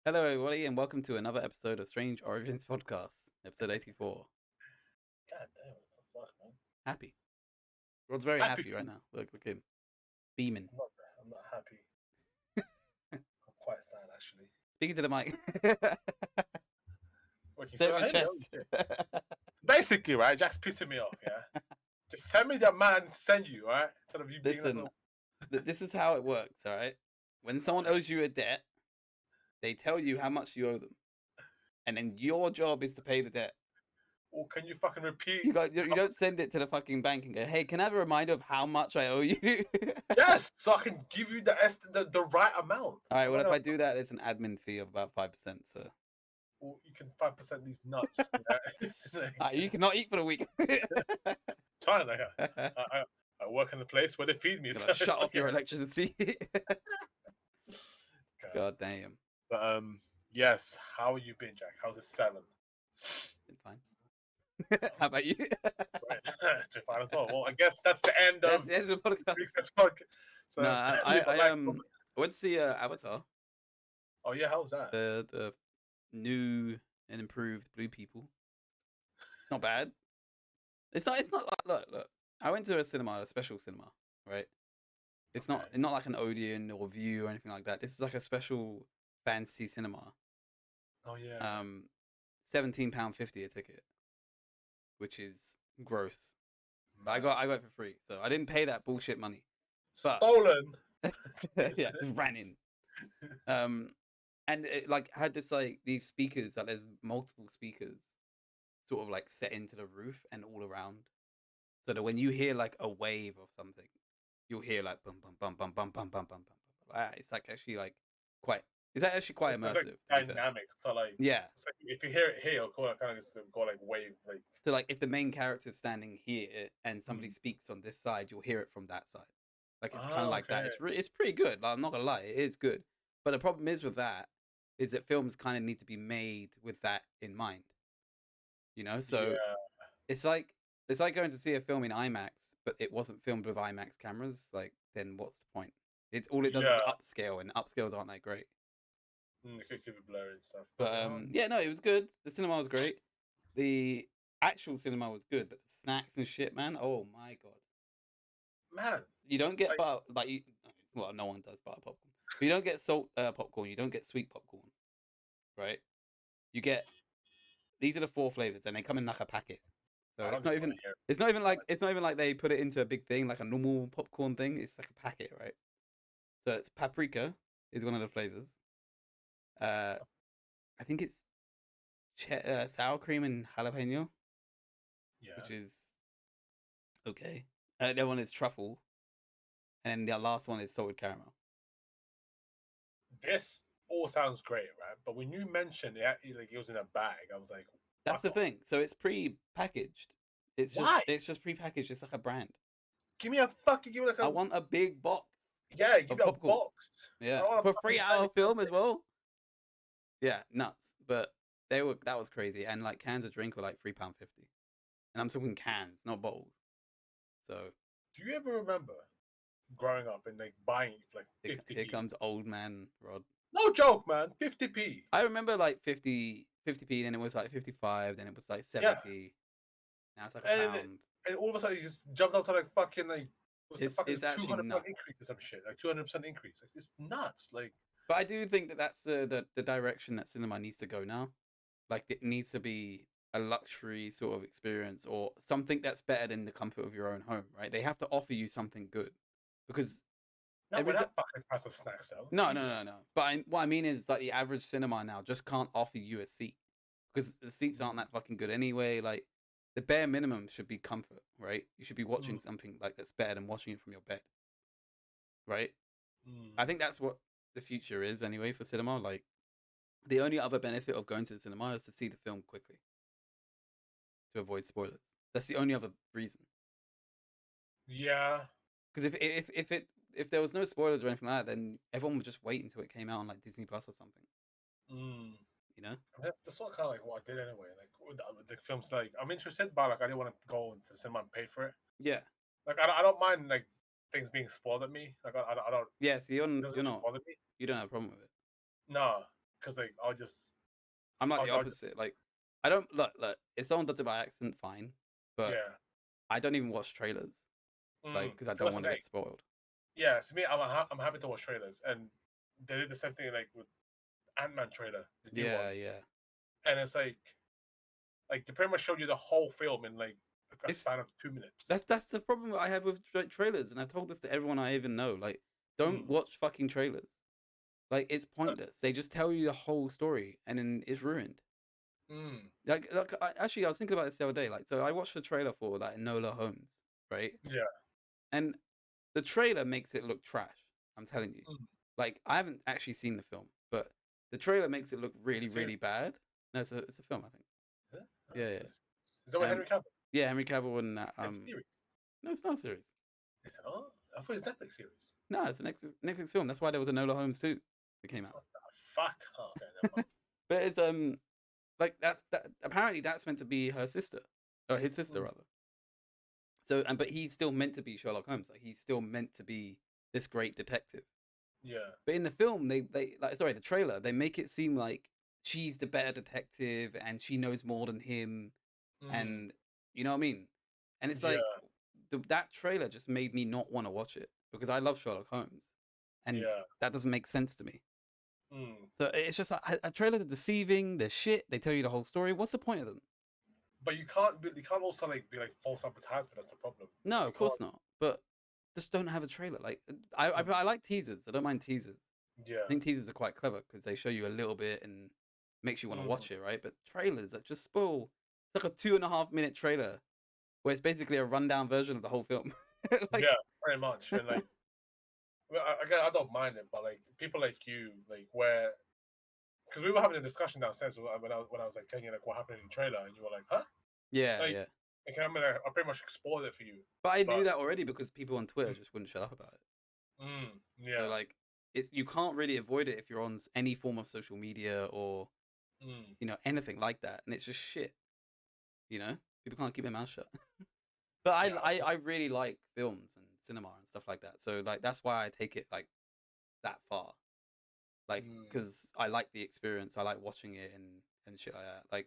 Hello, everybody, and welcome to another episode of Strange Origins Podcast, episode 84. God damn, what the fuck, man? Happy. Rod's very Happy happy right feet. now. Look him. Beaming. I'm not happy. I'm quite sad, actually. Speaking to the mic. What you Say say? it with Hey, chest. basically, right? Jack's pissing me off. Yeah, just send me the man to send you, right? Instead of you being like, Listen, this is how it works, all right? When someone owes you a debt, they tell you how much you owe them. And then your job is to pay the debt. "Oh, can you fucking repeat?" You don't send it to the fucking bank and go, hey, can I have a reminder of how much I owe you? Yes, so I can give you the right amount. All right, well, if I do that, it's an admin fee of about 5%. So Or you can 5% these nuts. Yeah? you cannot eat for the week. It's fine. I work in a place where they feed me. So Shut off your electricity. God. God damn. But yes. How you been, Jack? How's it 7? Been fine. How about you? Right. It's been fine as well. Well, I guess that's the end That's of the end of the this podcast. week's episode. So No, leave a like, I went to see Avatar, oh yeah, how was that? the new and improved Blue People. It's not bad. It's not like look. I went to a cinema, a special cinema, right? It's Okay. not like an Odeon or View or anything like that. This is like a special fancy cinema. Oh yeah. £17.50 a ticket, which is gross. But I got it for free, so I didn't pay that bullshit money. But Stolen. yeah, just ran in. And it like had this like these speakers, like there's multiple speakers sort of like set into the roof and all around. So that when you hear like a wave of something, you'll hear like bum bum bum bum bum bum bum bum bum. It's like actually like quite it's actually quite It's immersive. like To be fair. dynamic. So like, Yeah. it's like if you hear it here, it'll kind of just go like wave like. So like if the main character's standing here and somebody speaks on this side, you'll hear it from that side. Like it's kind of like that. Okay. It's pretty good. Like, I'm not gonna lie, it is good. But the problem is with that is that films kind of need to be made with that in mind. You know, so Yeah. it's like going to see a film in IMAX, but it wasn't filmed with IMAX cameras. Like, then what's the point? All it does is upscale, and upscales aren't that great. It could be blurry and stuff. But yeah, no, it was good. The cinema was great. The actual cinema was good, but the snacks and shit, man. Oh my god. man, You don't get like- butter, like you. Well, no one does butter popcorn. But you don't get salt popcorn. You don't get sweet popcorn, right? You get these are the 4 flavors, and they come in like a packet. So I it's don't not even wanna hear it. it's not even like they put it into a big thing like a normal popcorn thing. It's like a packet, right? So it's paprika is one of the flavors. I think it's sour cream and jalapeno, Yeah. which is okay. The other one is truffle, and the last one is salted caramel. This all sounds great, right? But when you mentioned it was in a bag, I was like, That's the fuck off. thing. So it's pre-packaged. Why? It's just pre-packaged. It's like a brand. Give me like I want a big box. yeah, give of me a popcorn. box. Yeah, I want a for fucking 3-hour tiny film thing. as well. Yeah, nuts. But that was crazy. And like cans of drink were like £3.50, and I'm talking cans, not bottles. So Do you ever remember growing up and like buying for like 50p? here comes old man Rod. No joke, man. 50p. I remember like 50p, then it was like 55, then it was like 70. Now it's like a And- pound. And all of a sudden, you just jumped up to like fucking like what's It's the fucking actually 200% nuts. increase or some shit, like 200% increase. Like it's nuts. Like But I do think that that's the direction that cinema needs to go now. Like it needs to be a luxury sort of experience or something that's better than the comfort of your own home, right? They have to offer you something good because not with that fucking price of snacks though. no. But what I mean is like the average cinema now just can't offer you a seat because the seats aren't that fucking good anyway. Like the bare minimum should be comfort, right? You should be watching something like that's better than watching it from your bed, right? I think that's what the future is anyway for cinema. Like the only other benefit of going to the cinema is to see the film quickly to avoid spoilers. That's the only other reason. Yeah. Because if there was no spoilers or anything like that, then everyone would just wait until it came out on like Disney Plus or something. You know? That's what kind of like what I did anyway. Like with the films, like I'm interested, but like I didn't want to go into the cinema and pay for it. Yeah. Like I don't mind like things being spoiled at me. Like I don't. Yeah. So you're It doesn't not bother me. you don't have a problem with it. No, because like I'll just I'm like the I'll just opposite. Like, I don't look. If someone does it by accident, fine. But yeah. I don't even watch trailers, like, because I So don't that's the want to thing. get spoiled. Yeah, to me, I'm happy to watch trailers, and they did the same thing like with Ant-Man trailer, the new one, Yeah. and it's like they pretty much showed you the whole film in like a It's span of 2 minutes. that's the problem I have with trailers, and I've told this to everyone I even know. Like, don't Mm. watch fucking trailers. Like, it's pointless. They just tell you the whole story, and then it's ruined. Mm. Like actually, I was thinking about this the other day. Like, so I watched the trailer for like Enola Holmes, right? Yeah. And the trailer makes it look trash. I'm telling you. Mm. Like, I haven't actually seen the film, but the trailer makes it look It's really, a series. really bad. No, it's a film, I think. Huh? Yeah. Is that with Henry Cavill? Yeah, Henry Cavill and that. It's a series. No, it's not a series. Is it not? I thought it's Netflix series. No, it's a Netflix film. That's why there was a Enola Holmes too that came out. What the fuck? Oh, okay, never mind. But it's like that. Apparently, that's meant to be her sister, or his sister Mm. rather. So, but he's still meant to be Sherlock Holmes. Like, he's still meant to be this great detective. Yeah. But in the film, they like, sorry, the trailer, they make it seem like she's the better detective and she knows more than him, Mm. and you know what I mean. And it's Yeah. like that trailer just made me not want to watch it because I love Sherlock Holmes, and Yeah. that doesn't make sense to me. Mm. So it's just like a trailer are deceiving. They're shit. They tell you the whole story. What's the point of them? But you can't also like be like false advertisement. That's the problem. No, You of course not. But just don't have a trailer. Like, I like teasers. I don't mind teasers. Yeah. I think teasers are quite clever because they show you a little bit and makes you want to watch it, right? But trailers that just spoil. It's like a 2.5 minute trailer where it's basically a rundown version of the whole film. Like, Yeah, pretty much. And like, well, again, I don't mind it, but like people like you, like where, because we were having a discussion downstairs when I was like telling you like what happened in the trailer, and you were like, huh? yeah, Like, yeah. Like, I mean, I pretty much spoiled it for you. But I knew that already because people on Twitter just wouldn't shut up about it. Yeah. So like, you can't really avoid it if you're on any form of social media or anything like that, and it's just shit. People can't keep their mouth shut. But I really like films and cinema and stuff like that. So like that's why I take it like that far. Like, because I like the experience, I like watching it and shit like that. Like,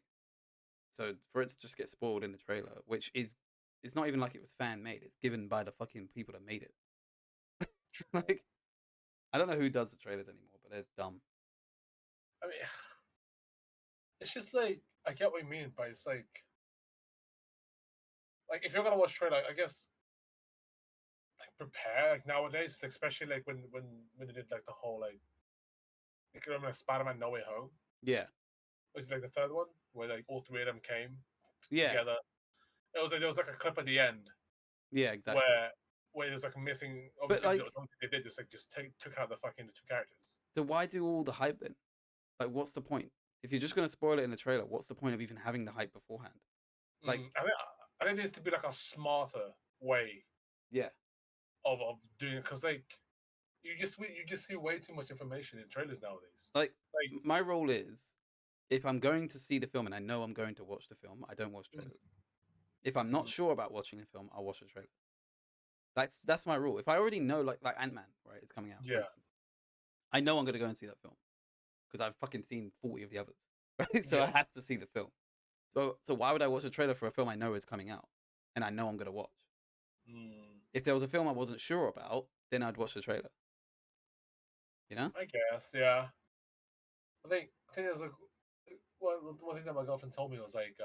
so for it to just get spoiled in the trailer, which is, it's not even like it was fan made. It's given by the fucking people that made it. Like, I don't know who does the trailers anymore, but they're dumb. I mean, it's just like I get what you mean, but it's like if you're gonna watch trailer, I guess like prepare like nowadays, especially like when they did like the whole like you remember Spider-Man No Way Home? Yeah. Was it like the third one where like all three of them came Yeah. together? It was like there was like a clip at the end. Yeah, exactly. Where there's like a missing. But Obviously, like, they did just took out the fucking the two characters. So why do all the hype then? Like, what's the point? If you're just gonna spoil it in the trailer, what's the point of even having the hype beforehand? Like, I think there needs to be like a smarter way. Yeah. Of doing it, because like you just see way too much information in trailers nowadays. Like my role is, if I'm going to see the film and I know I'm going to watch the film, I don't watch trailers. If I'm not sure about watching a film, I'll watch a trailer. That's my rule. If I already know, like Ant-Man, right, it's coming out. Yeah. For instance, I know I'm gonna go and see that film because I've fucking seen 40 of the others, right? So I have to see the film. So why would I watch a trailer for a film I know is coming out and I know I'm gonna watch? If there was a film I wasn't sure about, then I'd watch the trailer. You know? I guess, yeah. I think there's like one thing that my girlfriend told me was like,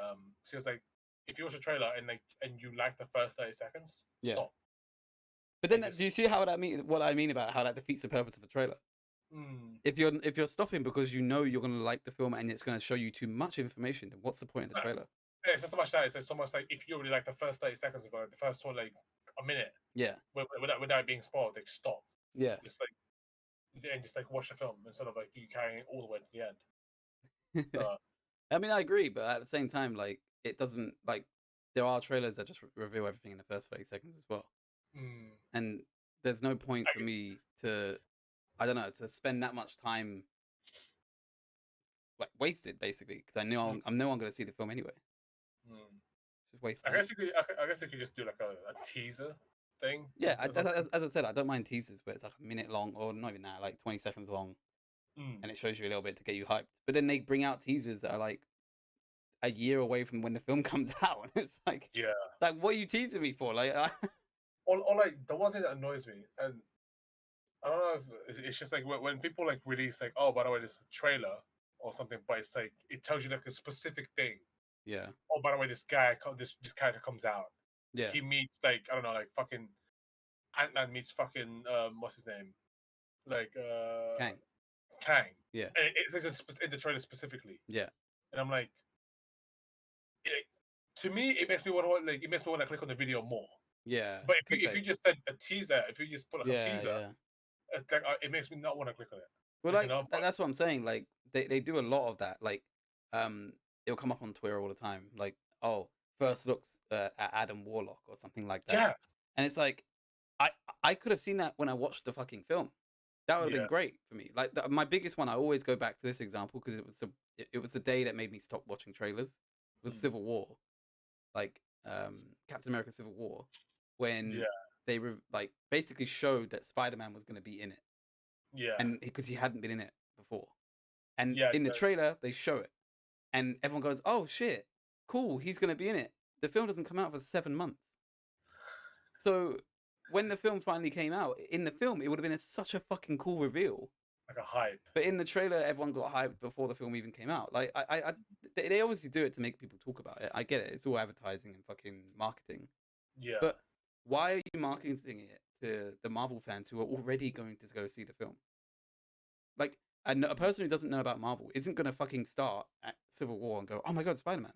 she was like, if you watch a trailer and you like the first 30 seconds, stop. But then, do you see what I mean about how that defeats the purpose of a trailer? If you're stopping because you know you're gonna like the film and it's gonna show you too much information, then what's the point of the trailer? Yeah, it's not so much that. It's so much like if you really like the first 30 seconds of it, the first one like a minute. Yeah. Without being spoiled, like stop. Yeah. Just watch the film instead of like you carrying it all the way to the end. I mean, I agree, but at the same time, like it doesn't like there are trailers that just reveal everything in the first 30 seconds as well. And there's no point for me to, I don't know, to spend that much time like wasted basically because I know I'm going to see the film anyway. Just waste time. I guess you could just do like a teaser thing. Yeah, as I said, I don't mind teasers, but it's like a minute long or not even that, like 20 seconds long. Mm. and it shows you a little bit to get you hyped. But then they bring out teasers that are like a year away from when the film comes out, and it's Yeah. like what are you teasing me for? Like, Or like the one thing that annoys me, and I don't know if it's just like when people like release like, oh, by the way, this is a trailer or something, but it's like it tells you like a specific thing. yeah, Oh, by the way, this character comes out. yeah, He meets like I don't know, like fucking Ant-Man meets fucking what's his name, like Kang, Kang. yeah, And it says in the trailer specifically, yeah, and I'm like, it, to me, it makes me want to like it makes me want to click on the video more. yeah. But if Clickbait. you just said a teaser, if you just put like a Yeah, teaser, yeah. it's like it makes me not want to click on it. Well, You like know, but that's what I'm saying. Like they do a lot of that. Like, it'll come up on Twitter all the time. Like, oh, first looks at Adam Warlock or something like that. yeah, And it's like, I I could have seen that when I watched the fucking film. That would have yeah, been great for me. Like my biggest one, I always go back to this example because it was the day that made me stop watching trailers. Was Mm. Civil War, like Captain America: Civil War, when yeah, they like basically showed that Spider-Man was going to be in it, yeah, and because he hadn't been in it before, and yeah, in the trailer they show it, and everyone goes, "Oh shit, cool, he's going to be in it." The film doesn't come out for 7 months, so when the film finally came out, in the film it would have been such a fucking cool reveal. like a hype. But in the trailer, everyone got hyped before the film even came out. Like, they obviously do it to make people talk about it. I get it. It's all advertising and fucking marketing. Yeah, But why are you marketing it to the Marvel fans who are already going to go see the film? Like, a person who doesn't know about Marvel isn't going to fucking start at Civil War and go, oh my God, Spider-Man.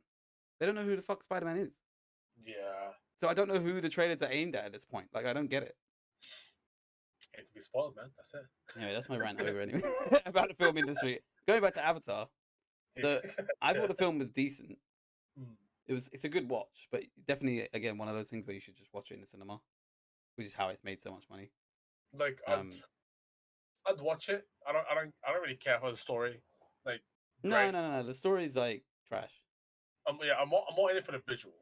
They don't know who the fuck Spider-Man is. yeah. So I don't know who the trailers are aimed at this point. Like, I don't get it. Hate to be spoiled, man. That's it. Anyway, that's my rant over anyway about the film industry. Going back to Avatar, I thought the film was decent. Mm. It's a good watch, but definitely again one of those things where you should just watch it in the cinema, which is how it's made so much money. Like I'd watch it. I don't really care for the story. Like great. No. The story is like trash. I'm more in it for the visual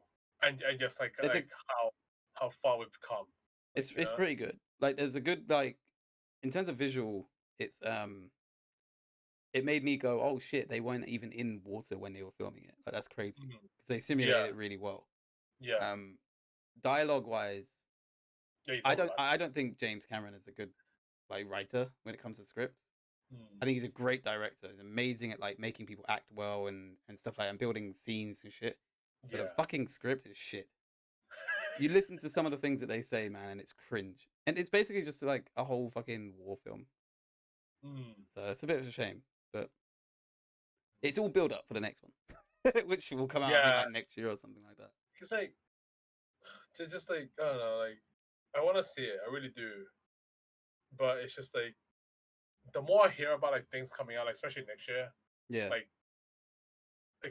and just like It's how far we've come. it's you know? pretty good. Like there's a good like in terms of visual, it's it made me go, oh shit, they weren't even in water when they were filming it. Like that's crazy Mhm. because they simulated Yeah, it really well. yeah, Dialogue wise, yeah. You talk about I don't think James Cameron is a good like writer when it comes to scripts. it. I think he's a great director. He's amazing at like making people act well and stuff like that, and building scenes and shit. But the Yeah, fucking script is shit. You listen to some of the things that they say, man, and it's cringe. And it's basically just like a whole fucking war film. mm. So it's a bit of a shame, but it's all build up for the next one, which will come out I think, Yeah. like next year or something like that. It's like to just like I don't know, like I want to see it, I really do, but it's just like the more I hear about like things coming out, like especially next year, Yeah, like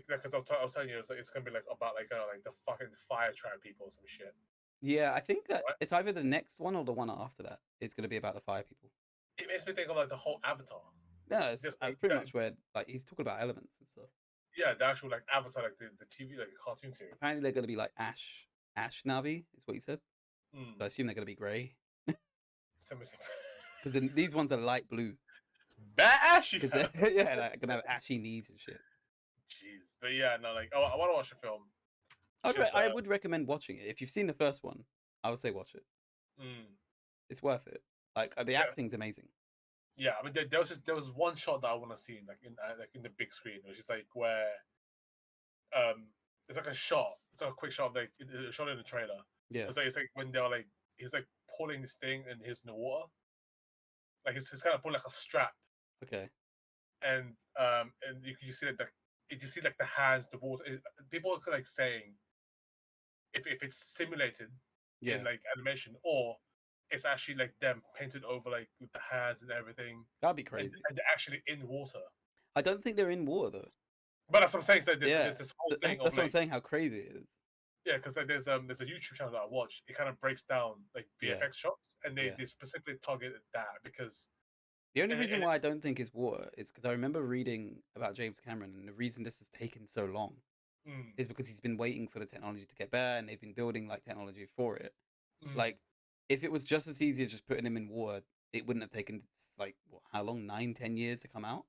because I was telling you, it's gonna be like about like like the fucking fire tribe people or some shit. yeah. I think that What? it's either the next one or the one after that. It's going to be about the fire people. It makes me think of like the whole Avatar, No, that's just that's like pretty much where like he's talking about elements and stuff. yeah, the actual like Avatar, like the TV, like the cartoon series. Apparently they're going to be like Ash Navi is what he said. Mm. So I assume they're going to be grey Similar- because these ones are light blue. Bad ashy. Because fam. yeah, like gonna have ashy knees and shit. Jeez, but yeah, no, like I want to watch the film. It's just, I would recommend watching it if you've seen the first one. I would say watch it. mm, It's worth it. Like the Yeah. acting's amazing. yeah. I mean, there was one shot that I want to see like in the big screen, which is like where it's like a shot. It's like a quick shot of like it shot in the trailer. Yeah. It's like when they're like he's like pulling this thing and he's in the water, like he's kind of pulling like a strap, Okay. and you can just see that you see like the hands, the water. People are like saying if it's simulated Yeah. in like animation or it's actually like them painted over like with the hands and everything, That'd be and, crazy. and they're actually in water. I don't think they're in water though. But that's what I'm saying. So Yeah. there's this whole So thing that's of what I'm like, saying. How crazy it is. yeah, because like, there's a YouTube channel that I watch. It kind of breaks down like Yeah. VFX shots, and Yeah. they specifically targeted that because The only and- reason and- why I don't think it's water is because I remember reading about James Cameron, and the reason this has taken so long mm, is because he's been waiting for the technology to get better, and they've been building like technology for it. mm, Like, if it was just as easy as just putting him in water, it wouldn't have taken like what, how long, 9, 10 years to come out.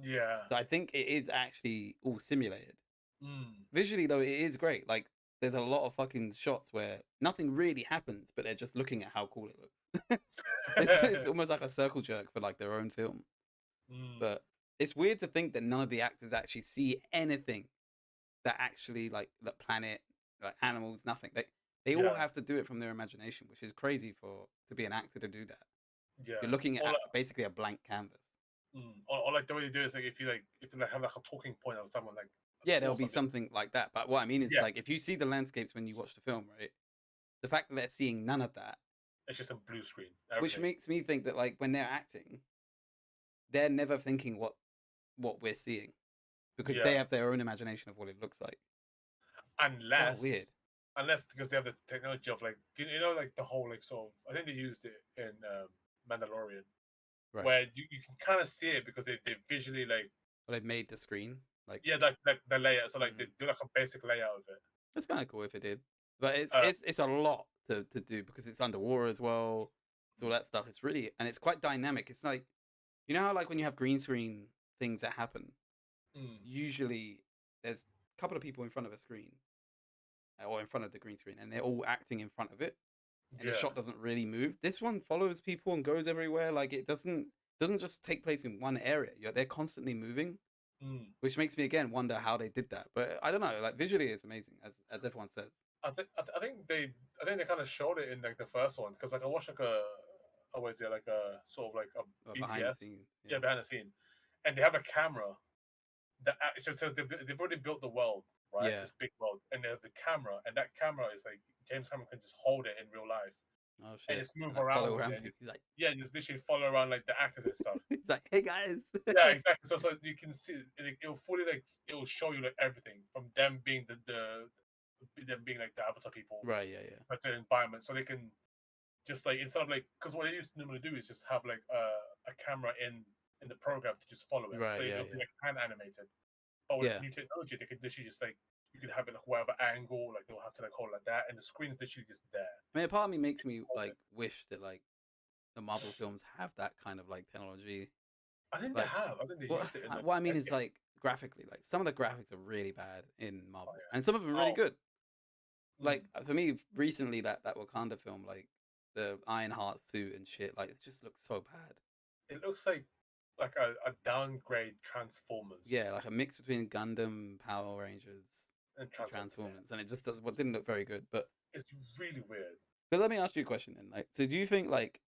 Yeah. So I think it is actually all simulated. Mm. Visually though, it is great. Like there's a lot of fucking shots where nothing really happens, but they're just looking at how cool it looks. It's almost like a circle jerk for like their own film. Mm. But it's weird to think that none of the actors actually see anything that actually like the planet, like animals, nothing. They all Yeah. have to do it from their imagination, which is crazy for to be an actor to do that. Yeah. You're looking Or at like, basically a blank canvas. or like the way you do it is like if you like have like a talking point or someone like a Yeah, tool there'll or be something like that. But what I mean is Yeah. like if you see the landscapes when you watch the film, right? The fact that they're seeing none of that, It's just a blue screen. which Everything. makes me think that like when they're acting, they're never thinking what we're seeing because they Yeah. have their own imagination of what it looks like. Unless So weird. unless because they have the technology of like like the whole like sort of I think they used it in Mandalorian Right. where you can kind of see it because they visually like But they've made the screen like like the layout so like they mm, do like a basic layout of it. it's kind of cool if it did, but it's Uh, it's it's a lot to do because it's underwater as well. It's all that stuff. It's really and it's quite dynamic. It's like you know how like when you have green screen things that happen, mm, usually there's a couple of people in front of a screen or in front of the green screen, and they're all acting in front of it, and the yeah. shot doesn't really move. This one follows people and goes everywhere. Like it doesn't just take place in one area. They're constantly moving, Mm. which makes me again wonder how they did that. But I don't know. Like visually, it's amazing, as everyone says. I think they kind of showed it in like the first one because like I watched like a always like a sort of like a Behind the BTS scenes. yeah behind the scene, and they have a camera that actually so they've already built the world right Yeah. this big world and they have the camera and that camera is like James Cameron can just hold it in real life Oh and shit. just move Like around follow with around it and people. He's like, yeah just literally follow around like the actors and stuff. he's like, hey guys. Yeah, exactly. So you can see it'll fully like it'll show you like everything from them being them being like the avatar people Right. Yeah. Yeah. at their environment, so they can just like instead of like because what they used to normally do is just have like a camera in the program to just follow it, so Right. Yeah. it'll be Yeah. like hand animated. But with Yeah. new technology, they could literally just like you could have it like whatever angle, like they'll have to like hold it like that, and the screen's literally just there. I mean, a part of me makes me Hold like it. wish that like the Marvel films have that kind of like technology. I think they Like, have. I think they what used it in like what I mean is Endgame. like graphically, like some of the graphics are really bad in Oh Marvel, yeah. and some of them are really Oh. good. Like Mm. for me, recently that Wakanda film, like the Ironheart suit and shit, like it just looks so bad. It looks like a downgrade Transformers Yeah, like a mix between Gundam, Power Rangers, and and Transformers. Yeah. Transformers, and it just what didn't look very good. It's really weird. But let me ask you a question then. Like, so do you think like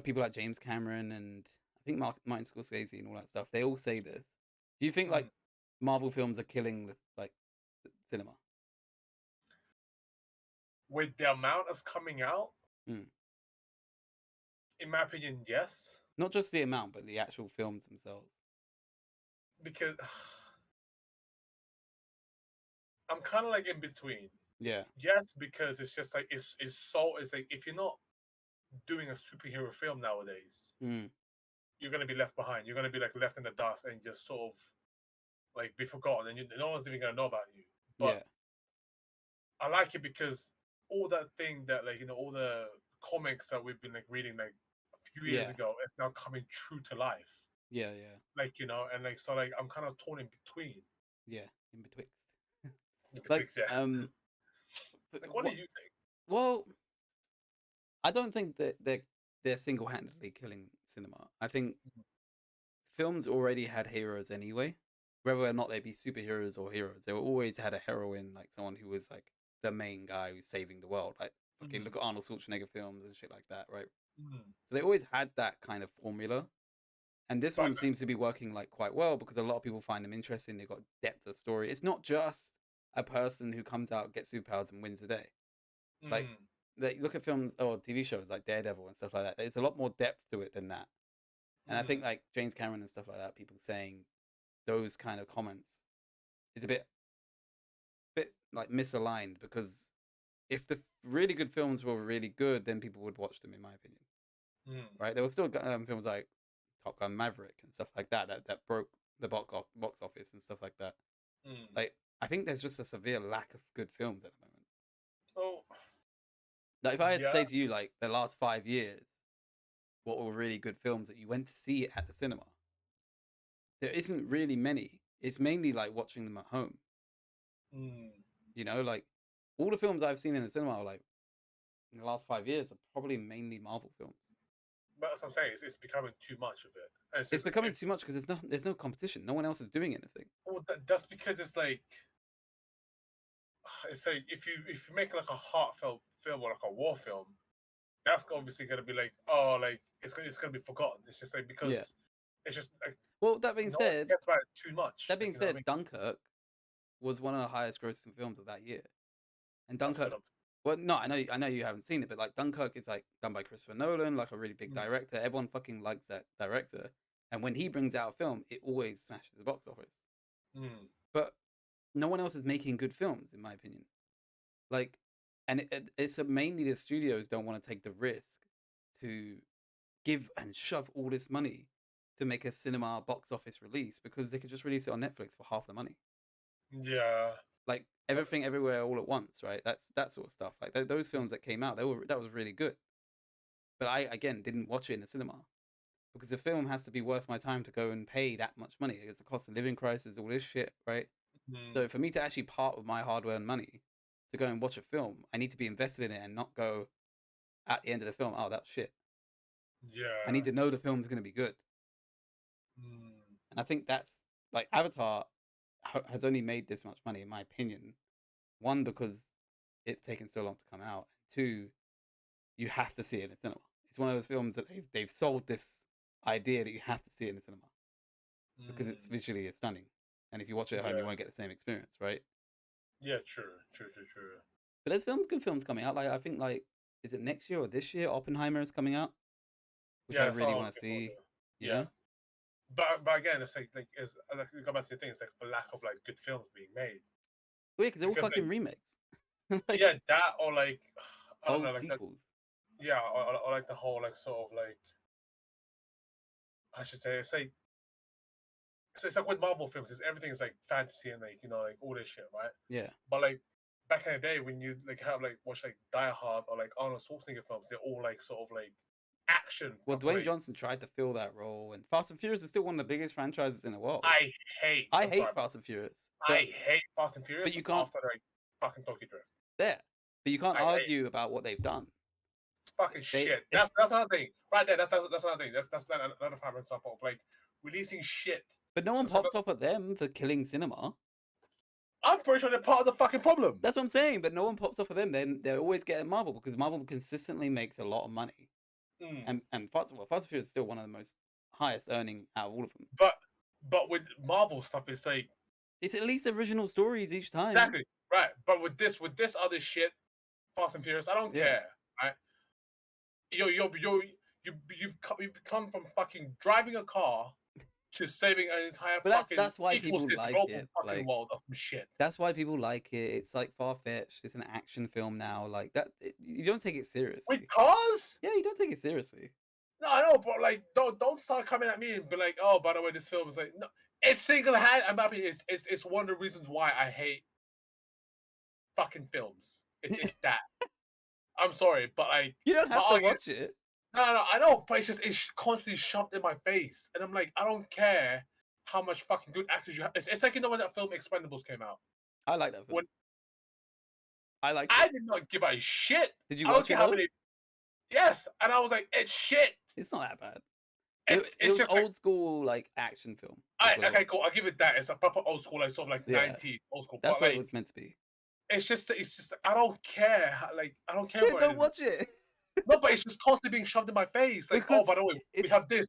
people like James Cameron and I think Martin Scorsese and all that stuff, they all say this. Do you think Mm. like Marvel films are killing the cinema? With the amount that's coming out, Mm. in my opinion, yes. Not just the amount, but the actual films themselves. Because I'm kind of like in between. Yeah. Yes, because it's just like it's like if you're not doing a superhero film nowadays, Mm. you're gonna be left behind. You're gonna be like left in the dust and just sort of like be forgotten, and no one's even gonna know about you. But Yeah. I like it because all that thing that like all the comics that we've been like reading like a few years Yeah. ago, it's now coming true to life. Yeah. Yeah. Like and like so like I'm kind of torn in between. Yeah. In betwixt. In Like betwixt, yeah. Like, what do what? you think? Well, I don't think that they're single handedly killing cinema. I think films already had heroes anyway, whether or not they be superheroes or heroes. They always had a heroine, like someone who was like the main guy who's saving the world. Like fucking Mm. look at Arnold Schwarzenegger films and shit like that, right? Mm. So they always had that kind of formula. And this But one seems to be working like quite well because a lot of people find them interesting. They've got depth of story. It's not just a person who comes out, gets superpowers, and wins the day. Like mm. they look at films or TV shows like Daredevil and stuff like that. There's a lot more depth to it than that. And I think Mm. like James Cameron and stuff like that, people saying those kind of comments is a bit like misaligned because if the really good films were really good, then people would watch them, in my opinion. Mm. Right? There were still films like Top Gun Maverick and stuff like that broke the box office and stuff like that. Mm. Like I think there's just a severe lack of good films at the moment. Oh, Like if I had to yeah. say to you like the last 5 years, what were really good films that you went to see at the cinema. There isn't really many. It's mainly like watching them at home. Mm. You know, like all the films I've seen in the cinema, like in the last 5 years, are probably mainly Marvel films. But that's what I'm saying. It's becoming too much of it. And It's just, becoming too much because there's no competition. No one else is doing anything. well, that's because it's like if you make like a heartfelt film or like a war film, that's obviously gonna be like, oh, like it's gonna be forgotten. It's just like Yeah. because it's just like Well, that being no one said, cares about it too much. that being Like, you know what I said, mean? Dunkirk was one of the highest grossing films of that year. And I've sort Dunkirk, of, well, no, I know you haven't seen it, but like Dunkirk is like done by Christopher Nolan, like a really big mm, director. Everyone fucking likes that director, and when he brings out a film, it always smashes the box office. mm, But no one else is making good films, in my opinion. Like, and it's mainly the studios don't want to take the risk to give and shove all this money to make a cinema box office release because they could just release it on Netflix for half the money. yeah, Like Everything Everywhere All at Once, right? That's that sort of stuff. Like those films that came out, that was really good. But I again didn't watch it in the cinema because the film has to be worth my time to go and pay that much money. It's a cost of living crisis, all this shit, right? mm, So for me to actually part with my hard-earned money to go and watch a film, I need to be invested in it and not go at the end of the film, oh, that's shit. I yeah, need to know the film's going to be good. mm, And I think that's like Avatar has only made this much money, in my opinion. One, because it's taken so long to come out. And two, you have to see it in the cinema. It's one of those films that they've sold this idea that you have to see it in the cinema because it's mm, visually stunning. And if you watch it at home, you yeah, won't get the same experience, right? yeah. True. But there's good films coming out. Like I think like is it next year or this year? Oppenheimer is coming out, which I Yeah, that's really all I'm want to looking forward see. to. You Yeah, know? but again, it's like it's like we go back to the thing. It's like a lack of like good films being made Weird because they're all because like fucking remakes, like yeah, that or like I don't old know, like that. sequels. Yeah, or like the whole like sort of like I should say it's like with Marvel films, it's everything is like fantasy and like like all this shit, right? Yeah. But like back in the day when you like have like watch like Die Hard or like Arnold Schwarzenegger films, they're all like sort of like action Well, proper. Dwayne Johnson tried to fill that role, and Fast and Furious is still one of the biggest franchises in the world. I hate. I I'm hate sorry, Fast and Furious, I hate Fast and Furious but you can't after like fucking Tokyo Drift. there, but you can't I hate it. argue about what they've done. It's fucking They, shit. That's another thing. Right there, that's another thing. That's another prime example of like releasing shit. but no one So pops off at them for killing cinema. I'm pretty sure they're part of the fucking problem. That's what I'm saying. But no one pops off of them. Then they're always getting Marvel because Marvel consistently makes a lot of money. Mm. And Fast and Furious is still one of the most highest earning out of all of them. But with Marvel stuff, it's like It's at least original stories each time. exactly right. But with this other shit, Fast and Furious, I don't Yeah. care. Right? You've come from fucking driving a car to saving an entire But fucking that's why people ecosystem, like global it. fucking Like world. That's some shit. that's why people like it. It's like far fetched. It's an action film now. Like that, you don't take it seriously. With cars? Yeah, you don't take it seriously. No, I know, but like, don't start coming at me and be like, oh, by the way, this film is like, no, it's single hand. I'm happy. It's one of the reasons why I hate fucking films. It's that. I'm sorry, but like, You don't my have to argument. watch it. No, I know, but it's constantly shoved in my face, and I'm like, I don't care how much fucking good actors you have. It's like when that film Expendables came out. I like that film. When I like I it. did not give a shit. Did you I don't watch care it how though? many. Yes, and I was like, it's shit. It's not that bad. It's It was just old like, school like action film. okay, cool. I'll give it that. It's a proper old school, like sort of like Yeah. 90s old school. That's But what like, it was meant to be. it's just I don't care. Like, I don't care Yeah, about don't it. watch it. No, but it's just constantly being shoved in my face. Like, Because oh, by the way, we have this,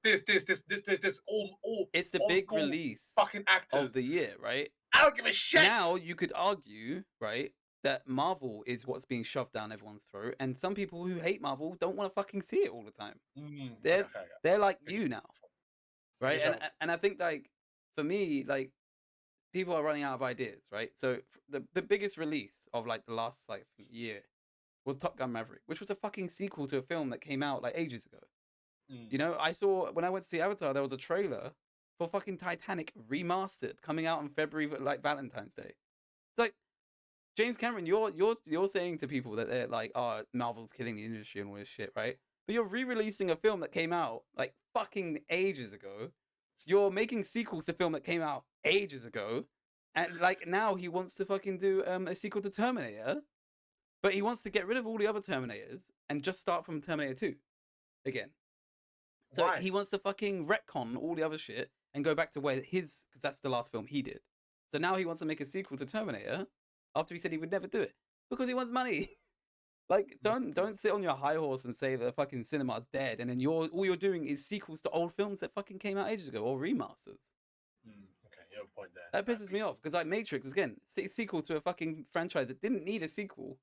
all it's the old big school release fucking actors. of the year, right? I don't give a shit. Now you could argue, right, that Marvel is what's being shoved down everyone's throat, and some people who hate Marvel don't want to fucking see it all the time. They're like you now, right? And I think like for me, like people are running out of ideas, right? So the biggest release of like the last like year was Top Gun Maverick, which was a fucking sequel to a film that came out like ages ago. You know, I saw when I went to see Avatar, there was a trailer for fucking Titanic remastered coming out in February, like Valentine's Day. It's like James Cameron, you're saying to people that they're like, oh, Marvel's killing the industry and all this shit, right? but you're re-releasing a film that came out like fucking ages ago. You're making sequels to film that came out ages ago, and like now he wants to fucking do a sequel to Terminator, but he wants to get rid of all the other Terminators and just start from Terminator 2 again. So Why? he wants to fucking retcon all the other shit and go back to where his, because that's the last film he did. So now he wants to make a sequel to Terminator after he said he would never do it because he wants money. Like, don't sit on your high horse and say the fucking cinema's dead, and then all you're doing is sequels to old films that fucking came out ages ago or remasters. Okay, you have a point there. That pisses me off because like Matrix again, sequel to a fucking franchise that didn't need a sequel,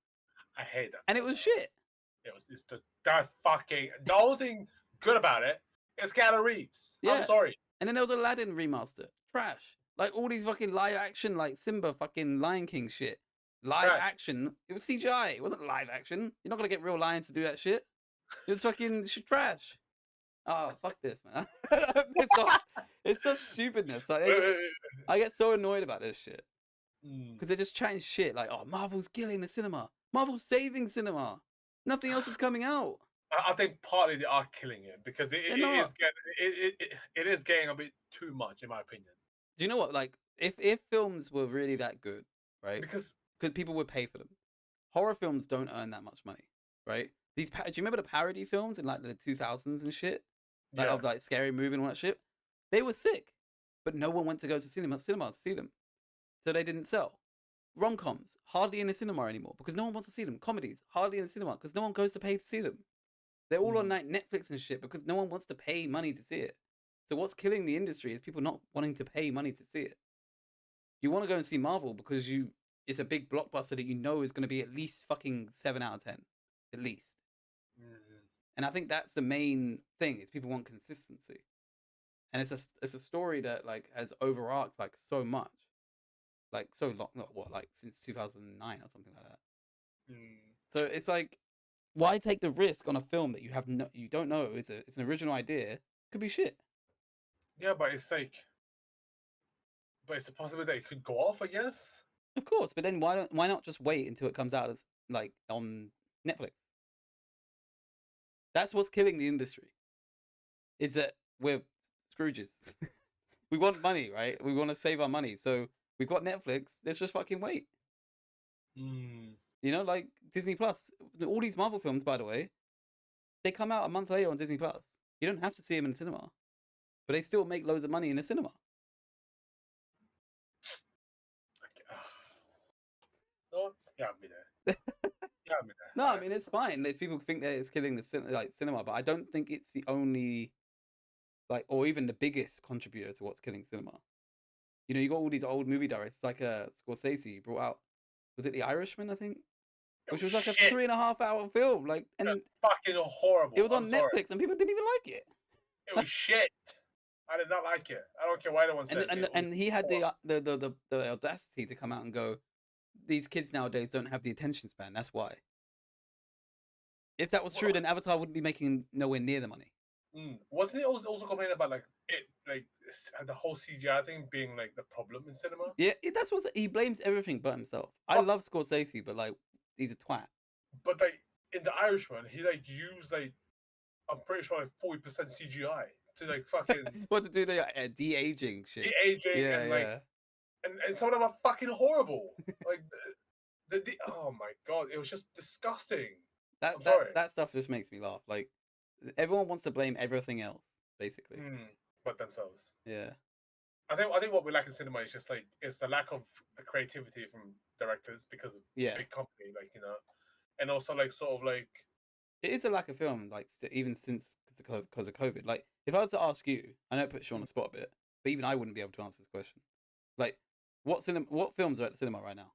I hate that. and it was shit. It's that fucking the only thing good about it is Keanu Reeves. Yeah. I'm sorry. And then there was Aladdin remaster, trash. Like all these fucking live action, like Simba, fucking Lion King shit. Live Trash. action. It was CGI. It wasn't live action. You're not gonna get real lions to do that shit. It was fucking trash. Oh fuck this, man. It's such stupidness. Like, I get so annoyed about this shit because they're just chatting shit. Like, oh, Marvel's killing the cinema. Marvel's saving cinema. Nothing else is coming out. I think partly they are killing it because it They're is not. it is getting a bit too much in my opinion. Do you know what? Like, if films were really that good, right? Because people would pay for them. Horror films don't earn that much money, right? Do you remember the parody films in like the 2000s and shit? Like, yeah, of like Scary Movie and all that shit? They were sick, but no one went to go to cinemas to see them. So they didn't sell. Rom-coms, hardly in the cinema anymore because no one wants to see them. Comedies, hardly in the cinema because no one goes to pay to see them. They're all on like Netflix and shit because no one wants to pay money to see it. So what's killing the industry is people not wanting to pay money to see it. You want to go and see Marvel because it's a big blockbuster that you know is going to be at least fucking 7 out of 10, at least. And I think that's the main thing is people want consistency, and it's a story that like has overarched like so much, like so long, like since 2009 or something like that. So it's like, why take the risk on a film that you don't know it's an original idea, could be shit. Yeah, but it's like, it's a possibility that it could go off, I guess. Of course, but then why not just wait until it comes out as like on Netflix? That's what's killing the industry. Is that we're Scrooges. We want money, right? We want to save our money. So we've got Netflix. Let's just fucking wait. You know, like Disney Plus. All these Marvel films, by the way, they come out a month later on Disney Plus. You don't have to see them in the cinema, but they still make loads of money in the cinema. No, yeah, I'll be there. Yeah, I'll be there. No, I mean it's fine if people think that it's killing the cinema, but I don't think it's the only, like, or even the biggest contributor to what's killing cinema. You know, you got all these old movie directors, like Scorsese brought out, was it The Irishman, I think, which was like a 3.5-hour film, like, and that's fucking horrible. it was on Netflix and people didn't even like it. It was shit. I did not like it. I don't care why anyone says it. And he had the audacity to come out and go, these kids nowadays don't have the attention span. That's why. If that was true, then Avatar wouldn't be making nowhere near the money. Wasn't he also complaining about like the whole CGI thing being like the problem in cinema? Yeah, that's what he blames everything but himself. I love Scorsese, but like he's a twat. But like in The Irishman, he like used like, I'm pretty sure like 40% CGI to like fucking what to do the de-aging shit. De-aging and like and some of them are fucking horrible. Like the oh my god, it was just disgusting. That stuff just makes me laugh. Like everyone wants to blame everything else, basically. But themselves. Yeah. I think what we lack in cinema is just like it's the lack of creativity from directors because of big company, like, you know, and also like sort of like it is a lack of film, like even since because of COVID. Like if I was to ask you, I know it puts you on the spot a bit, but even I wouldn't be able to answer this question. Like what films are at the cinema right now?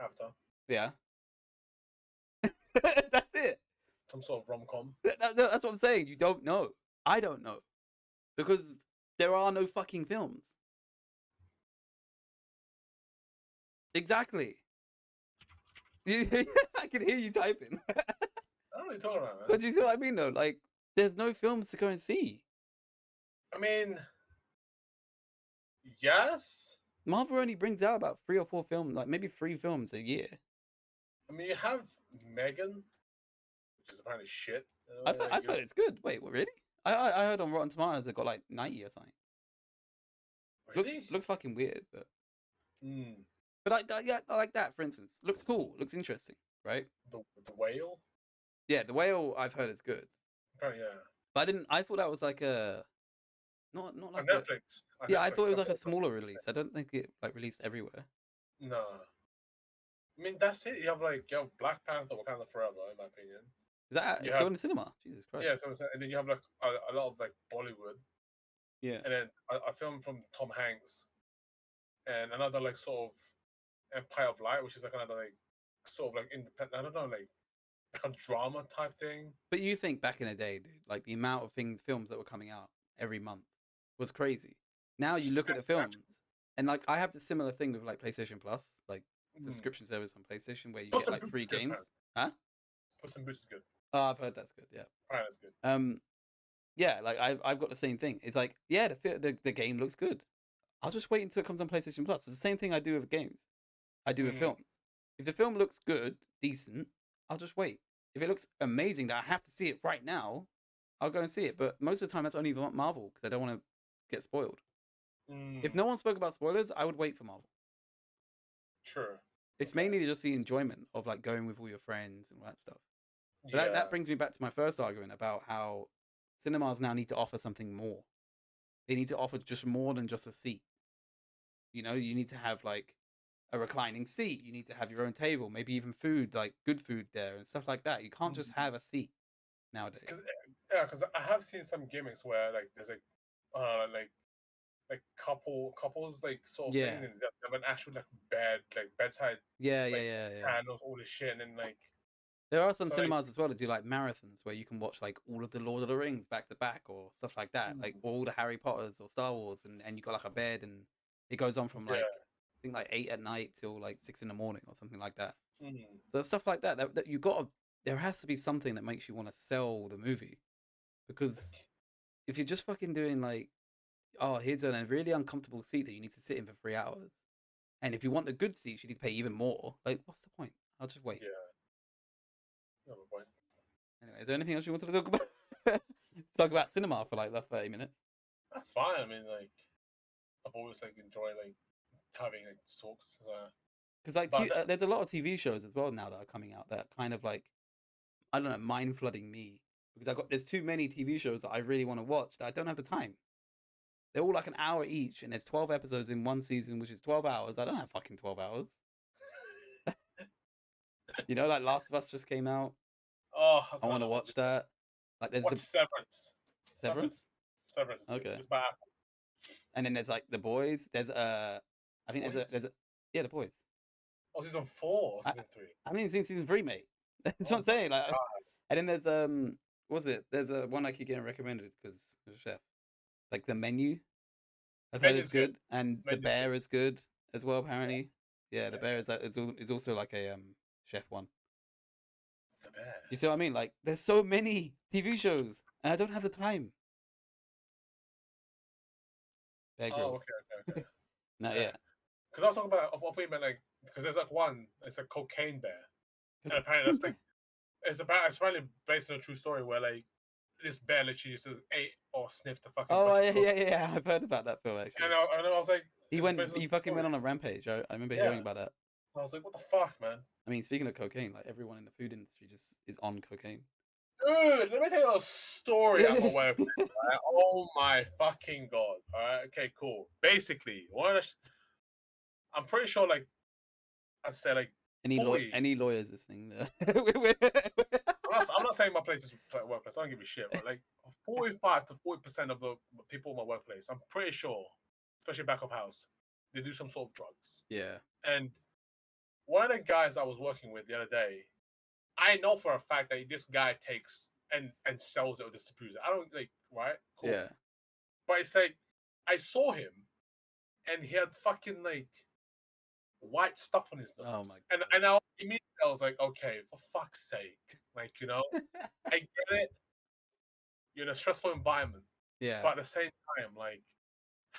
Avatar. Yeah. That's it. Some sort of rom-com. That's what I'm saying. You don't know. I don't know. Because there are no fucking films. Exactly. I can hear you typing. I don't know what you're talking about, man. But you see what I mean, though? Like, there's no films to go and see. I mean, yes. Marvel only brings out about 3 or 4 films, like maybe 3 films a year. I mean, you have Megan, which is apparently shit. I've heard it's good. Wait, what, really? I heard on Rotten Tomatoes it got like 90 or something. Really? Looks fucking weird, but Mm, yeah, I like that for instance. Looks cool. Looks interesting, right? the whale. Yeah, The Whale I've heard is good, Apparently, yeah. but I didn't. I thought that was like a not On like a, Netflix. On yeah. I Netflix, thought it was I like a thought- smaller release. I don't think it like released everywhere. No. I mean, that's it. You have Black Panther, Wakanda Forever, in my opinion. Is that You it's have- still in the cinema? Jesus Christ. Yeah, so and then you have like a lot of like Bollywood, Yeah. and then a film from Tom Hanks, and another like sort of Empire of Light, which is like another like sort of like independent. I don't know, like a drama type thing. But you think back in the day, dude, like the amount of films that were coming out every month was crazy. Now you look at the films, and like I have the similar thing with like PlayStation Plus, like Mm. subscription service on PlayStation where you Puss get in like Boots free is good, games. man. Huh? Puss in Boots is good. Oh, I've heard that's good. Yeah. Alright, that's good. Yeah, like I've got the same thing. It's like, yeah, the game looks good. I'll just wait until it comes on PlayStation Plus. It's the same thing I do with games. I do with Mm. films. If the film looks good, decent, I'll just wait. If it looks amazing that I have to see it right now, I'll go and see it. But most of the time, that's only Marvel because I don't want to get spoiled. Mm, If no one spoke about spoilers, I would wait for Marvel. Sure. It's Okay. mainly just the enjoyment of like going with all your friends and all that stuff. But Yeah. that brings me back to my first argument about how cinemas now need to offer something more. They need to offer just more than just a seat. You know, you need to have like a reclining seat. You need to have your own table, maybe even food, like good food there and stuff like that. You can't just have a seat nowadays. Because I have seen some gimmicks where like there's like couples like sort of Yeah. thing, and they have an actual like bed, like bedside Yeah, like yeah. candles, all this shit, and then like There are some So, like- cinemas as well that do like marathons where you can watch like all of the Lord of the Rings back to back or stuff like that, like all the Harry Potters or Star Wars, and you got like a bed and it goes on from like Yeah. I think like 8 at night till like 6 in the morning or something like that. mm, So stuff like that you got to, there has to be something that makes you want to sell the movie, because if you're just fucking doing like, oh, here's a really uncomfortable seat that you need to sit in for 3 hours, and if you want the good seats you need to pay even more, like what's the point? I'll just wait. yeah. You have a point. Anyway, is there anything else you wanted to talk about? Talk about cinema for like the 30 minutes. That's fine. I mean, like I've always like enjoyed like having like talks. Because like But there's a lot of TV shows as well now that are coming out that are kind of like, I don't know, mind flooding me, because there's too many TV shows that I really want to watch that I don't have the time. They're all like an hour each, and there's 12 episodes in one season, which is 12 hours. I don't have fucking 12 hours. You know, like Last of Us just came out. Oh, I want to watch that. Like there's Watch the Severance. Severance, Severance. Is good. Okay. It's by Apple. and then there's like The Boys. There's I think Boys? there's a yeah, The Boys. Oh, season 4 or I- season 3? I haven't even seen season 3, mate. That's Oh what I'm saying. Like, God. and then there's what was it? There's a one I keep getting recommended because there's a chef. Like The Menu. I've heard Menu's it's good. good, and The Menu's Bear good. is good as well. Apparently, yeah, The Yeah. Bear is also like a chef one. The Bear. You see what I mean? Like, there's so many TV shows, and I don't have the time. Bear Oh, Grylls. okay. No, yeah. yeah. Because I was talking about, I thought you meant like, because there's like one, it's a cocaine bear, and apparently that's like, it's apparently based on a true story where like this bear literally just ate or sniffed the fucking. Oh bunch of coke. yeah. I've heard about that film actually. And I was like, He it's based on he a fucking went story. on a rampage. I remember Yeah. hearing about that. I was like, what the fuck, man? I mean, speaking of cocaine, like everyone in the food industry just is on cocaine. Dude, let me tell you a story I'm aware of. Right? Oh my fucking god! All right, okay, cool. Basically, I'm pretty sure, like I said, like Boy. Any lawyers listening there? I'm not saying my place is workplace. I don't give a shit. But like 45 to 40% of the people in my workplace, I'm pretty sure, especially back of house, they do some sort of drugs. Yeah. And one of the guys I was working with the other day, I know for a fact that this guy takes and sells it or distributes it. I don't like, right? Cool. Yeah. But it's like, I saw him and he had fucking like white stuff on his nose. Oh my And immediately I was like, okay, for fuck's sake. Like, you know, I get it. You're in a stressful environment. Yeah. But at the same time, like,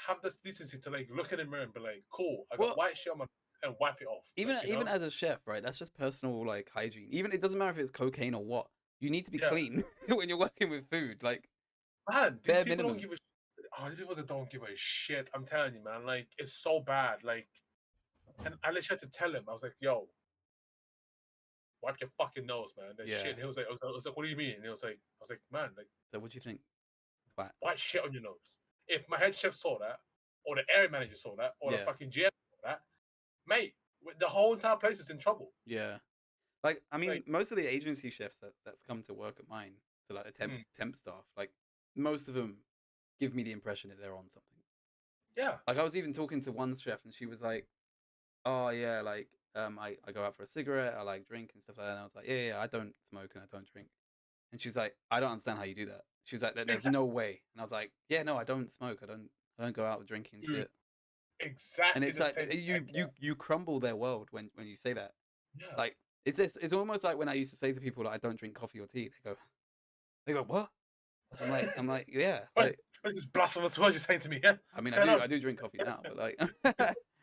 have this decency to like look in the mirror and be like, cool, I got Well, white shit on my nose. and wipe it off. Even Like, even as a chef, right? That's just personal like hygiene. Even it doesn't matter if it's cocaine or what. You need to be yeah, clean when you're working with food. Like man, these bare people don't minimum. give a. Oh, these people that don't give a shit. I'm telling you, man. Like, it's so bad. Like, and I literally had to tell him. I was like, "Yo, wipe your fucking nose, man. There's shit." Yeah. And he was like, I was like, "What do you mean?" And he was like, "I was like, man, like, So what do you think? But why shit on your nose? If my head chef saw that, or the area manager saw that, or the yeah, fucking GM saw that, mate, the whole entire place is in trouble." yeah. Like I mean, Like, most of the agency chefs that's come to work at mine, so like the mm, temp staff, like most of them give me the impression that they're on something. yeah, Like I was even talking to one chef and she was like, "Oh yeah, like I go out for a cigarette, I like drink and stuff like that." And I was like, "Yeah, I don't smoke and I don't drink." And she's like, "I don't understand how you do that." She was like, "There's exactly, no way." And I was like, "Yeah, no, I don't smoke. I don't go out drinking dude, shit." And exactly it's the like same. you crumble their world when you say that. Yeah, Like it's almost like when I used to say to people like I don't drink coffee or tea. They go what? I'm like yeah. what is, Like what is this blasphemous word you're saying to me? Yeah, I mean what's going on? I do drink coffee now, but like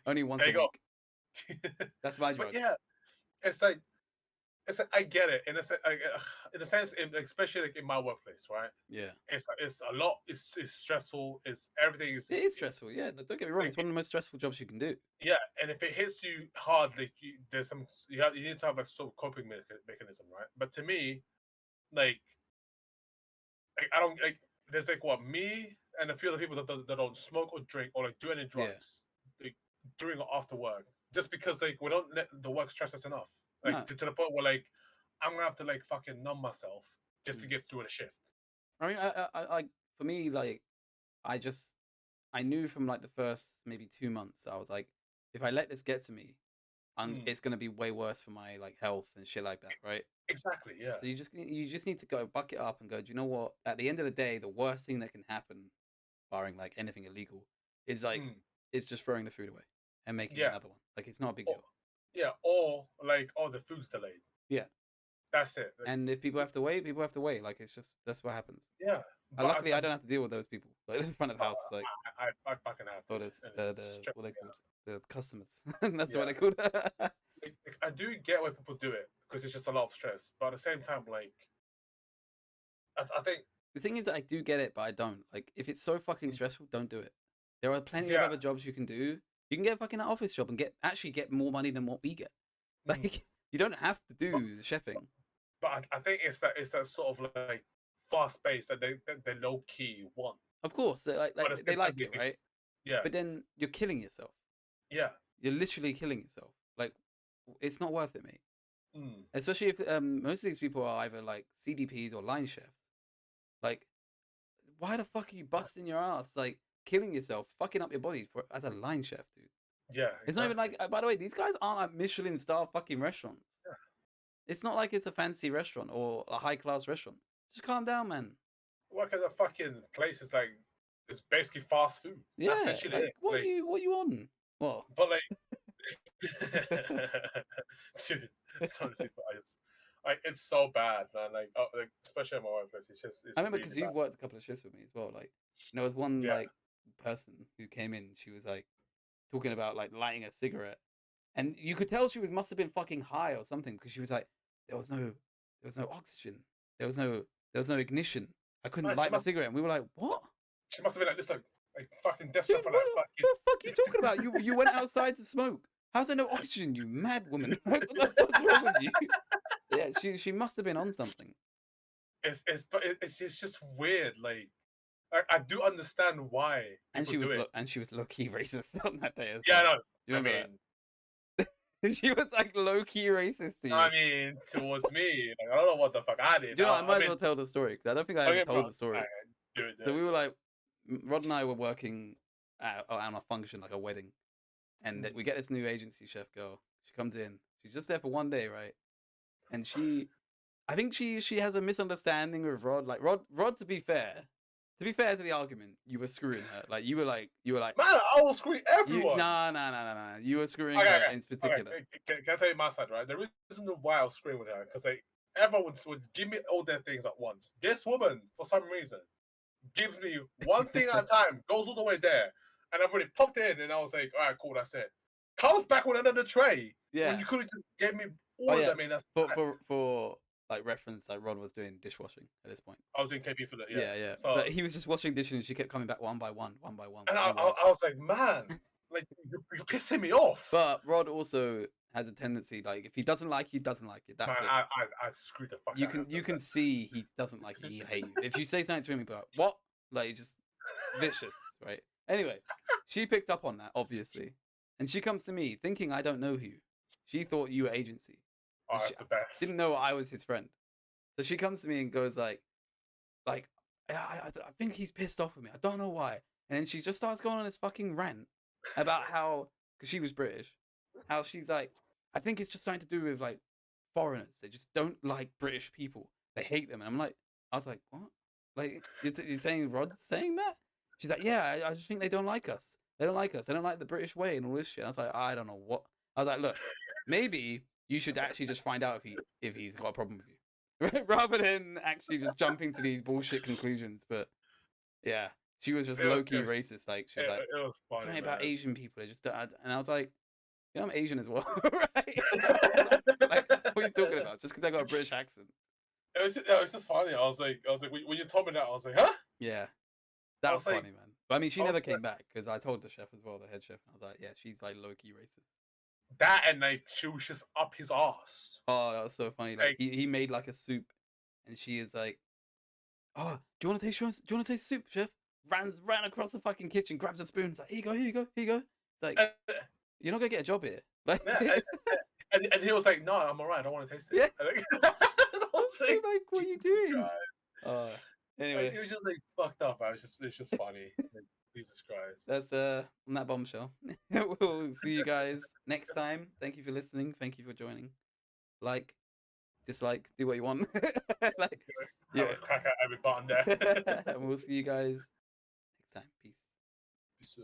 only once There a you go. week. That's my But drug. yeah, it's like I get it in a sense, especially like in my workplace, right? Yeah. It's a lot. It's stressful. It's everything is It is stressful. Yeah, no, don't get me wrong. like It's one of the most stressful jobs you can do. yeah. And if it hits you hard, like there's some you need to have a sort of coping mechanism, right? But to me, like, I don't like. There's like what me and a few other people that don't smoke or drink or like do any Yeah. drugs, like during or after work, just because like we don't let the work stress us enough, like No. to the point where like I'm gonna have to like fucking numb myself just to Mm. get through the shift. I mean, I for me, like, I knew from like the first maybe 2 months, I was like, if I let this get to me, Mm, it's gonna be way worse for my like health and shit like that, right? exactly. Yeah. So you just need to go buck it up and go. Do you know what? At the end of the day, the worst thing that can happen, barring like anything illegal, is like Mm, is just throwing the food away and making yeah. another one. Like it's not a big Or, deal. yeah. Or like, oh, the food's delayed. Yeah. That's it. Like, And if people have to wait, people have to wait. Like it's just that's what happens. yeah. But Luckily, I don't have to deal with those people. Like in front of the oh, house, like I fucking have to, or it's and it's the what stressing they me called out. the customers. That's what Yeah. they called. Like, I do get why people do it because it's just a lot of stress, but at the same time, like I think, The thing is, I do get it, but I don't. Like, if it's so fucking mm, stressful, don't do it. There are plenty of yeah, other jobs you can do. You can get a fucking office job and get more money than what we get. mm, Like, you don't have to but, do the chefing. I think it's that sort of like fast pace that they low key want, Of course, but at the they same time, like it, right? yeah, But then you're killing yourself. yeah, You're literally killing yourself. Like, it's not worth it, mate. mm, Especially if most of these people are either like CDPs or line chefs. Like, why the fuck are you busting your ass, like killing yourself, fucking up your body for as a line chef, dude? yeah, It's not even exactly. like. By the way, these guys aren't like Michelin star fucking restaurants. Yeah. It's not like it's a fancy restaurant or a high class restaurant. Just calm down, man. Work at a fucking place is like it's basically fast food. That's Yeah, literally like it. Like, what you on? Well, but like, dude, it's honestly, it's so bad, man. Like especially at my workplace, it's I remember really because bad. you've worked a couple of shifts with me as well. Like, there was one Yeah. like person who came in. She was like talking about like lighting a cigarette, and you could tell must have been fucking high or something because she was like, there was no oxygen, there was no ignition. I couldn't Man, light my cigarette, and we were like, what? she must have been like this, like fucking Dude, desperate for what that the fucking. fuck are you talking about? You went outside to smoke. How's there no oxygen, you mad woman? What the fuck's wrong with you? Yeah, she must have been on something. It's just weird. Like I do understand why And people do it. she was low key racist on that day as Yeah, well. no. Do you I remember mean, that? She was like low key racist to I you. mean, towards me, like I don't know what the fuck I did. Do you know? I I might as mean, well tell the story because I don't think I ever okay, bro. told the story. Do it. So we were like, Rod and I were working on a function, like a wedding, and Mm, we get this new agency chef girl. She comes in. She's just there for one day, right? And I think she has a misunderstanding with Rod. Like Rod, to be fair to the argument, you were screwing her. Like you were like Man, I will screw everyone. nah. You were screwing Okay, her okay, in okay. particular. Can I tell you my side, right? The reason why I was screaming with her because like everyone would give me all their things at once. This woman, for some reason, gives me one thing at a time, goes all the way there, and I've already popped in, and I was like, all right, cool, that's it. comes back with another tray. Yeah. When you could have just gave me all Oh, of yeah. them in a For like reference, like Rod was doing dishwashing at this point. I was doing KP for that, Yeah, yeah. yeah. So But he was just washing dishes and she kept coming back one by one, one by one. and one by one. I was like, man, like you're pissing me off. But Rod also has a tendency, like if he doesn't like you, doesn't like it. That's Man, it. I screwed the fuck You out can of him. you can see he doesn't like you. He hates you. If you say something to him, he'll be like, what? Like he's just vicious, right? Anyway, she picked up on that obviously, and she comes to me thinking I don't know you. She thought you were agency. Oh, that's the best. Didn't know I was his friend. So she comes to me and goes like, I think he's pissed off with me. I don't know why. And then she just starts going on this fucking rant about how, because she was British, how she's like, I think it's just something to do with like foreigners. They just don't like British people. They hate them. And I was like, what? Like, you're saying Rod's saying that? She's like, yeah, I just think they don't like us. They don't like us. They don't like the British way and all this shit. I was like, I don't know what. I was like, look, maybe you should actually just find out if he's got a problem with you, rather than actually just jumping to these bullshit conclusions. But yeah, she was just low key racist. Like she was like, it was funny, something about man. Asian people. They just don't. And I was like, yeah, I'm Asian as well, right? Like, what are you talking about? Just because I got a British accent? It was just funny. I was like, when you told me that, I was like, huh? Yeah, that was was funny, like- man. But I mean, she I was never like- came back because I told the chef as well, the head chef. And I was like, yeah, she's like low key racist. That and like she was just up his ass. Oh, that was so funny. Like Like- he made like a soup, and she is like, "Oh, do you want to taste? Do you want to taste soup, chef?" Ran across the fucking kitchen, grabs a spoon. It's like, here you go, here you go, here you go. It's like, And, you're not gonna get a job here. Like, yeah, and he was like, no, I'm alright. I don't want to taste it. Yeah. And, like, I was like, like, what are you doing? God. Anyway, Like, it was just like fucked up. It's just funny. Like, Jesus Christ. that's on that bombshell. We'll see you guys next time. Thank you for listening. Thank you for joining. Like, dislike, do what you want. Like, I yeah. would crack out every button there. And we'll see you guys next time. Peace. So,